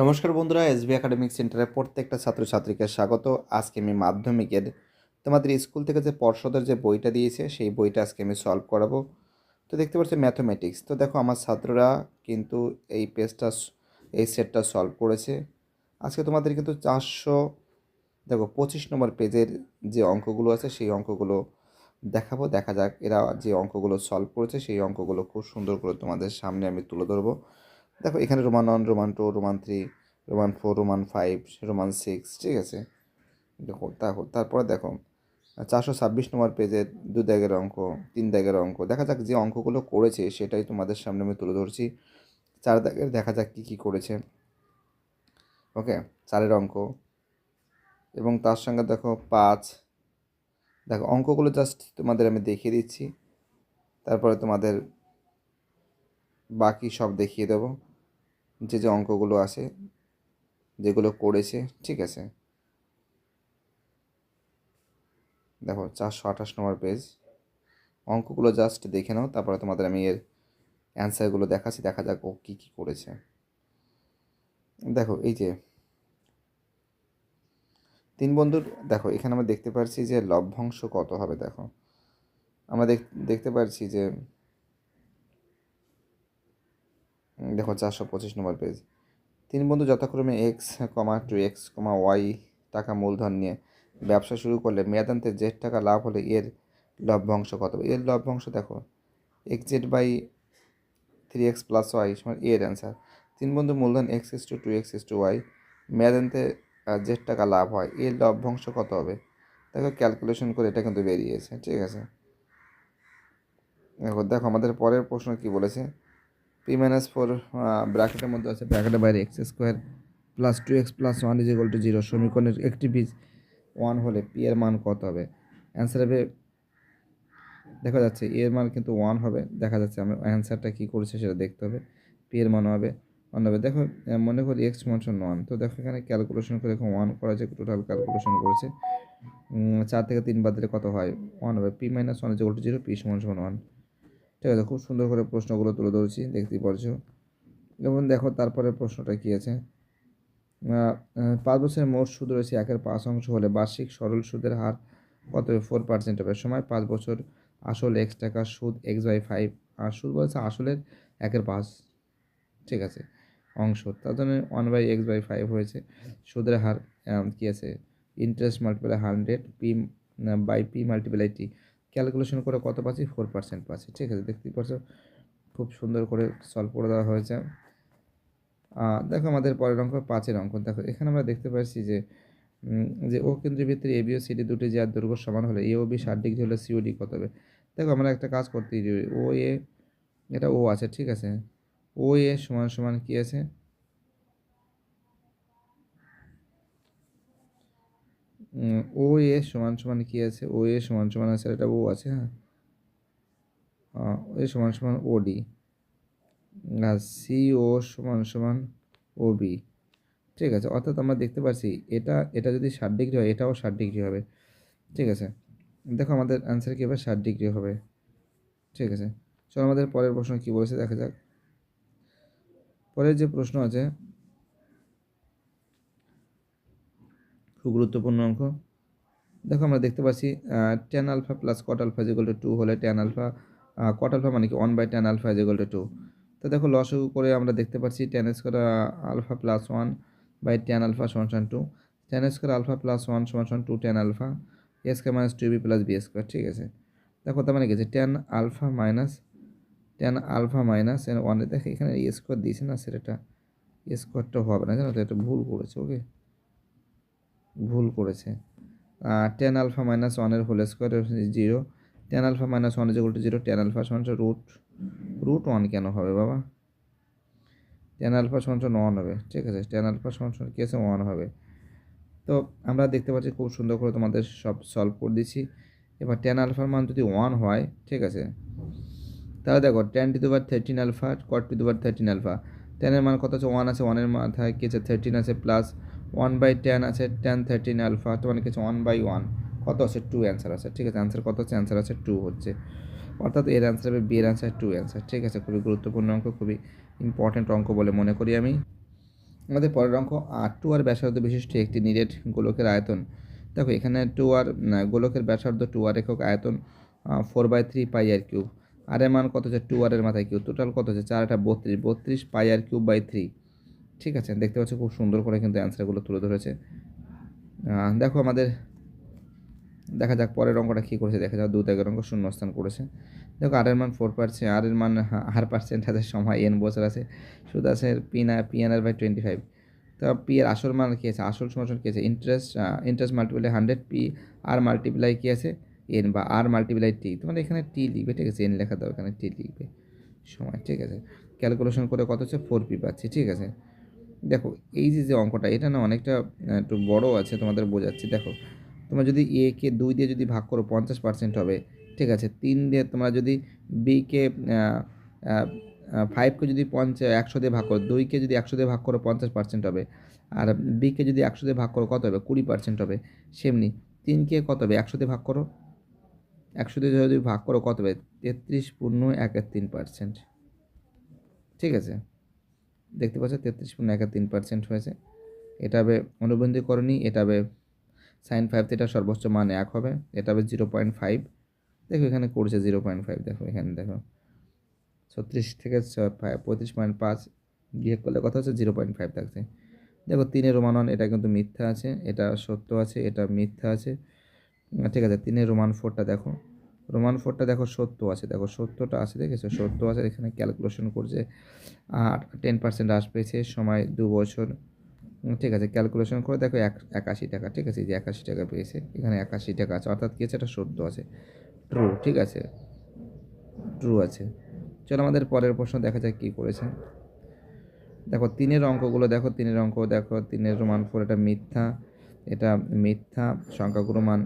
নমস্কার বন্ধুরা, SB academic সেন্টারের প্রত্যেকটা ছাত্রছাত্রীকে স্বাগত। আজকে আমি মাধ্যমিকের তোমাদের স্কুল থেকে যে পর্ষদের যে বইটা দিয়েছে সেই বইটা আজকে আমি সলভ করাবো। তো দেখতে পাচ্ছি ম্যাথমেটিক্স। তো দেখো আমার ছাত্ররা কিন্তু এই পেজটা এই সেটটা সলভ করেছে। আজকে তোমাদের কিন্তু 25 নম্বর পেজের যে অঙ্কগুলো আছে সেই অঙ্কগুলো দেখাবো। দেখা যাক এরা যে অঙ্কগুলো সলভ করেছে সেই অঙ্কগুলো খুব সুন্দর করে তোমাদের সামনে আমি তুলে ধরবো। দেখো এখানে Roman 1, Roman 2, Roman 3, Roman 4, Roman 5, Roman 6, ঠিক আছে। দেখো তারপরে দেখো 426 নম্বর পেজের 2 দাগের অঙ্ক, 3 দাগের অঙ্ক। দেখা যাক যে অঙ্কগুলো করেছে সেটাই তোমাদের সামনে আমি তুলে ধরছি। 4 দাগের দেখা যাক কী কী করেছে। ওকে, 4-এর অঙ্ক এবং তার সঙ্গে দেখো 5। দেখো অঙ্কগুলো জাস্ট তোমাদের আমি দেখিয়ে দিচ্ছি, তারপরে তোমাদের বাকি সব দেখিয়ে দেবো যে যে অঙ্কগুলো আছে যেগুলো করেছে, ঠিক আছে। দেখো 428 নম্বর পেজ, অঙ্কগুলো জাস্ট দেখে নাও, তারপরে তোমাদের আমি এর অ্যান্সারগুলো দেখাচ্ছি। দেখা যাক ও কী কী করেছে। দেখো এই যে 3 বন্ধুর, দেখো এখানে আমরা দেখতে পাচ্ছি যে লভ্যাংশ কত হবে। দেখো আমরা দেখতে পাচ্ছি যে দেখো 425 নম্বর পেজ, 3 বন্ধু যথাক্রমে x, 2x, y টাকা মূলধন নিয়ে ব্যবসা শুরু করলে মেয়াদান্তে z টাকা লাভ হলে এর লভ্যাংশ কত হবে। এর লভ্যাংশ দেখো xz/3x+y সমান এর অ্যান্সার। 3 বন্ধু মূলধন x:2x:y, মেয়াদান্তে z টাকা লাভ হয়, এর লভ্যাংশ কত হবে। দেখো ক্যালকুলেশন করে এটা কিন্তু বেরিয়েছে, ঠিক আছে। দেখো আমাদের পরের প্রশ্ন কি বলেছে। p-4 ব্র্যাকেটের মধ্যে আছে, ব্র্যাকেটের বাইরে x² + 2x+1 = 0 সমীকরণের একটি বীজ 1 হলে p এর মান কত হবে। অ্যান্সার হবে, দেখা যাচ্ছে এর মান কিন্তু 1 হবে। দেখা যাচ্ছে আমি অ্যান্সারটা কী করেছে সেটা দেখতে হবে। পি এর মান হবে 1 হবে। দেখো মনে করি x = 1, তো দেখো এখানে ক্যালকুলেশন করে দেখো 1 করা যায়, টোটাল ক্যালকুলেশন করেছে। 4 থেকে 3 বাদ দিলে কত হয়, 1 হবে। p-1 = 0, p = 1, ঠিক আছে। খুব সুন্দর করে প্রশ্নগুলো তুলে ধরেছি, দেখতেই পারছো। যেমন দেখো তারপরে প্রশ্নটা কী আছে। 5 বছরের মোট সুদ রয়েছে 1/5 হলে বার্ষিক সরল সুদের হার কত হবে, 4% হবে। সময় 5 বছর, আসল x টাকা, সুদ x/5, আর সুদ বলেছে আসলের 1/5, ঠিক আছে, অংশ, তার জন্য 1/x/5 হয়েছে। সুদের হার কী আছে, interest multiply 100, p/p × t, calculation করে কত পাচ্ছি, 4% পাচ্ছি, ঠিক আছে। দেখতেই পাচ্ছ খুব সুন্দর করে সলভ করে দেওয়া হয়েছে। দেখো আমাদের পরের অঙ্ক 5-এর অঙ্ক। দেখো এখানে আমরা দেখতে পাচ্ছি যে ও কেন্দ্রের ভিতরে এ বি ও সিডি দুটি যার দৈর্ঘ্য সমান হলে এ ও বি 60 ডিগ্রি হলে সিওডি কত হবে। দেখো আমরা একটা কাজ করতেই পারি, ও এ, এটা ও আছে, ঠিক আছে। ও এ সমান সমান কী আছে, ও এ সমান সমান কী আছে, ও এ সমান সমান আছে, এটা ও আছে, হ্যাঁ, ও এ সমান সমান ওডি, আর সি ও সমান সমান ও বি, ঠিক আছে। অর্থাৎ আমরা দেখতে পাচ্ছি এটা এটা যদি 60 ডিগ্রি হয় এটাও 60 ডিগ্রি হবে, ঠিক আছে। দেখো আমাদের অ্যান্সার কী হবে, 60 ডিগ্রি হবে, ঠিক আছে। চলো আমাদের পরের প্রশ্ন কী বলেছে দেখা যাক। পরের যে প্রশ্ন আছে খুব গুরুত্বপূর্ণ অঙ্ক। দেখো আমরা দেখতে পাচ্ছি tan α + cot α = 2 হলে tan α cot α মানে কি 1/tan α = 2। তো দেখো লসাগু করে আমরা দেখতে পাচ্ছি tan² α + 1/tan α = 2, tan² α + 1 = 2 tan α, a² - 2b + b², ঠিক আছে। দেখো তার মানে কি আছে, tan α - 1, দেখো এখানে স্কোয়ার দিয়েছে না, সেটা স্কোয়ারটা হবে না, জানো তো, এটা ভুল করেছে, ওকে, ভুল করেছে। tan α - 1 এর হোল স্কোয়ার 0, tan α - 1 = 0, tan α √1 কেন হবে বাবা, tan α = 1 হবে, ঠিক আছে। tan α = কি আছে, 1 হবে। তো আমরা দেখতে পাচ্ছি খুব সুন্দর করে তোমাদের সব সলভ করে দিচ্ছি। এবার tan α মান যদি 1 হয়, ঠিক আছে, তাহলে দেখো tan13 α, cot13 α, tan এর মান কত আছে, 1 আছে, 1 এর মাথায় কি আছে, 13 আছে, প্লাস 1/tan আছে, tan 13 α, তো মানে কি আছে 1/1, কত আছে, 2 অ্যান্সার আছে, ঠিক আছে। অ্যান্সার কত আছে, অ্যান্সার আছে 2 হচ্ছে, অর্থাৎ এর অ্যান্সার হবে, বি এর অ্যান্সার 2 অ্যান্সার, ঠিক আছে। খুবই গুরুত্বপূর্ণ অঙ্ক, খুবই ইম্পর্ট্যান্ট অঙ্ক বলে মনে করি আমি। আমাদের পরের অঙ্ক 2r ব্যাসার্ধ বিশিষ্ট একটি নিরেট গোলকের আয়তন। দেখো এখানে 2r গোলকের ব্যাসার্ধ 2r একক, আয়তন 4/3 পাই r কিউব। আর এর মান কত হচ্ছে 2r এর মাথায় কিউব, টোটাল কত হচ্ছে 4 এটা 32 পাই r কিউব/3। ঠিক আছে, দেখতে পাচ্ছ খুব সুন্দর করে কিন্তু অ্যান্সারগুলো তুলে ধরেছে। দেখো আমাদের দেখা যাক পরের অঙ্কটা কী করেছে, দেখা যাক 2 দাগের অঙ্ক শূন্যস্থান করেছে। দেখো আর এর মান 4%, আর এর মান r% আছে, সময় n বছর আছে, সুদ আছে PNR/25। তো পি এর আসল মান কী আছে, আসল সমান কী আছে, interest multiply 100 P R multiply কী আছে এন, বা আর মাল্টিপ্লাই টি, তোমার এখানে টি লিখবে, ঠিক আছে, এন লেখা দাও, এখানে টি লিখবে সময়। ঠিক আছে, ক্যালকুলেশন করে কত হচ্ছে 4p পাচ্ছি। ঠিক আছে, দেখো এই যে অঙ্কটা এটা না অনেকটা একটু বড় আছে, তোমাদের বোঝাচ্ছি। দেখো তোমরা যদি এ কে 2 দিয়ে যদি ভাগ করো 50% হবে। ঠিক আছে, 3 দিয়ে তোমরা যদি বি কে 5কে যদি 100 দিয়ে ভাগ করো, 2কে যদি 100 দিয়ে ভাগ করো 50% হবে। আর বিকে যদি 100 দিয়ে ভাগ করো কত হবে, 20% হবে। সেমনি 3কে কত হবে, 100 দিয়ে ভাগ করো, 100 দিয়ে যদি ভাগ করো কত হবে, 33.13%। ঠিক আছে, দেখতে পাচ্ছ 33.13% হয়েছে। এটা হবে অনুবন্ধীকরণী, এটা হবে sin5 থিটা সর্বোচ্চ মান 1 হবে, এটা হবে 0.5। দেখো এখানে করছে 0.5, দেখো এখানে দেখো 36 থেকে 35.5 বিয়োগ করলে কথা হচ্ছে 0.5 থাকছে। দেখো 3-এর রোমান 1 এটা কিন্তু মিথ্যা আছে, এটা সত্য আছে, এটা মিথ্যা আছে। ঠিক আছে, 3-এর রোমান 4টা দেখো, রোমান 4টা দেখো সত্য আছে, দেখো সত্যটা আছে, দেখেছো সত্য আছে। এখানে ক্যালকুলেশন করছে আর 10% হ্রাস পেয়েছে, সময় 2 বছর। ঠিক আছে, ক্যালকুলেশন করে দেখো 81 টাকা। ঠিক আছে, এই যে 81 টাকা পেয়েছে, এখানে 81 টাকা আছে, অর্থাৎ কি আছে, এটা সত্য আছে, ট্রু। ঠিক আছে, ট্রু আছে। চলো আমাদের পরের প্রশ্ন দেখা যাক কী করেছে। দেখো 3-এর অঙ্কগুলো দেখো, 3-এর অঙ্ক দেখো, 3-এর রোমান 4 এটা মিথ্যা, এটা মিথ্যা, সংখ্যাগুলো মান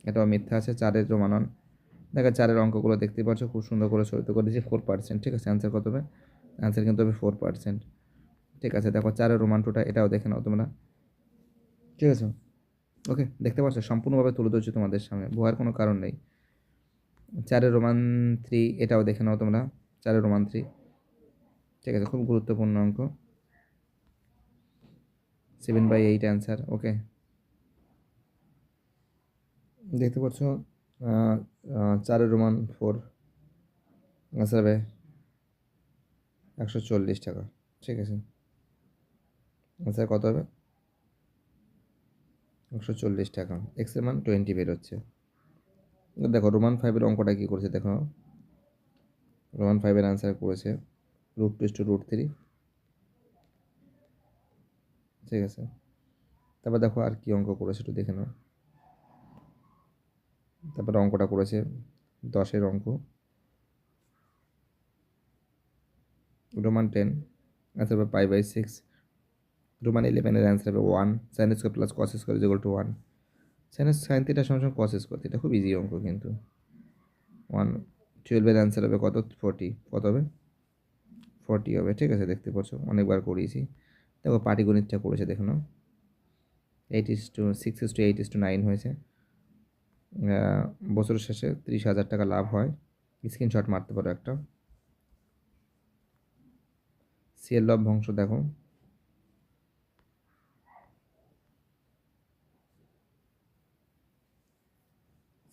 এটাও মিথ্যা আছে। 4-এর রোমান 1 দেখো, 4-এর অঙ্কগুলো দেখতে পাচ্ছ খুব সুন্দর করে সরিত করে দিয়েছে 4%। ঠিক আছে, অ্যান্সার কত হবে, অ্যান্সার কিন্তু হবে 4%। ঠিক আছে, দেখো 4-এর রোমান 2টা এটাও দেখে নাও তোমরা। ঠিক আছে, ওকে, দেখতে পাচ্ছ সম্পূর্ণভাবে তুলে ধরছি তোমাদের সামনে, ভয়ের কোনো কারণ নেই। 4-এর রোমান 3 এটাও দেখে নাও তোমরা, 4-এর রোমান 3। ঠিক আছে, খুব গুরুত্বপূর্ণ অঙ্ক, 7/8 অ্যান্সার। ওকে, দেখতে পাচ্ছ 4-এর রোমান 4 অ্যান্সার হবে 140 টাকা। ঠিক আছে, অ্যান্সার কত হবে, 140 টাকা। এক্সের মান 20 বেরোচ্ছে। দেখো রোমান 5-এর অঙ্কটা কী করেছে, দেখো রোমান 5-এর অ্যান্সার করেছে √2/√3। ঠিক আছে, তারপর দেখো আর কি অঙ্ক করেছে একটু দেখে নাও। তারপরে অঙ্কটা করেছে 10-এর অঙ্ক, রোমান 10 অ্যান্সার হবে π/6। রোমান 11-এর অ্যান্সার হবে 1, sin square plus cos square equal to 1। sin theta সমান কস স্কোয়ার থিটা, খুব ইজি অঙ্ক কিন্তু। 1, 12-এর অ্যান্সার হবে কত, 40, কত হবে 40 হবে। ঠিক আছে, দেখতে পাচ্ছ অনেকবার করিয়েছি। দেখো পাটিগণিতটা করেছে দেখো নাও, 6:8:9 হয়েছে। বছরের শেষে 30,000 টাকা লাভ হয়, স্ক্রিনশট মারতে পারো একটা। সিএল লভ্যাংশ দেখো,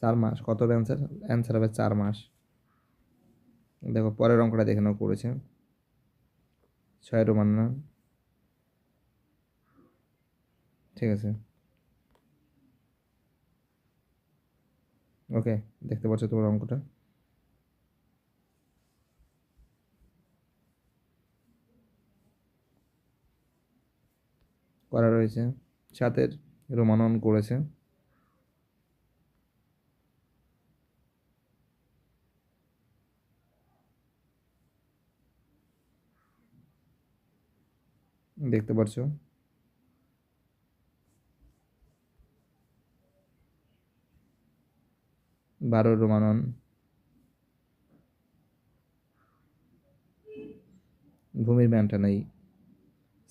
চার মাস, কত হবে অ্যান্সার, অ্যান্সার হবে 4 মাস। দেখো পরের অঙ্কটা দেখে নাও করেছে 6 রোমান না। ঠিক আছে, ওকে, দেখতে পাচ্ছ তোমার অঙ্কটা করা রয়েছে। 7-এর রোমানন করেছে। দেখতে পাচ্ছ 12 রোমানন, ভূমির মানটা নেই।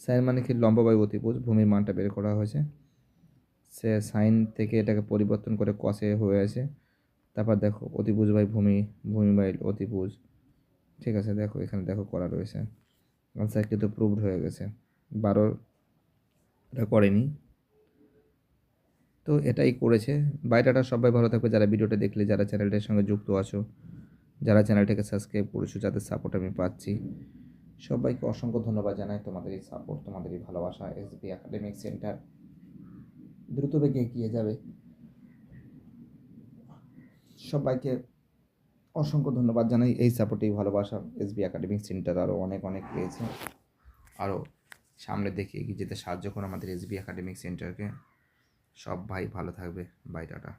সাইন মানে কি, লম্ব বাই অতিভুজ, ভূমির মানটা বের করা হয়েছে। সে সাইন থেকে এটাকে পরিবর্তন করে কসে হয়ে আছে। তারপর দেখো অতিভুজ বাই ভূমি, ভূমি বাই অতিভুজ। ঠিক আছে, দেখো এখানে দেখো করা রয়েছে, আনসার কিন্তু প্রুভড হয়ে গেছে। 12 এটা করেনি। তো এটাই করেছে। বাই টাটা, সবাই ভালো থাকবে। যারা ভিডিওটা দেখলে, যারা চ্যানেলটার সঙ্গে যুক্ত আছো, যারা চ্যানেলটাকে সাবস্ক্রাইব করেছো, যাদের সাপোর্ট আমি পাচ্ছি, সবাইকে অসংখ্য ধন্যবাদ জানাই। তোমাদের এই সাপোর্ট, তোমাদের এই ভালোবাসা, এসবি একাডেমিক সেন্টার দ্রুত বেগে এগিয়ে যাবে। সবাইকে অসংখ্য ধন্যবাদ জানাই। এই সাপোর্ট, এই ভালোবাসা এসবি একাডেমিক সেন্টার আরও অনেক অনেক পেয়েছে। আরও সামনে দেখে এগিয়ে যেতে সাহায্য করো আমাদের এসবি একাডেমিক সেন্টারকে। সব ভাই ভালো থাকবে। Bye tata.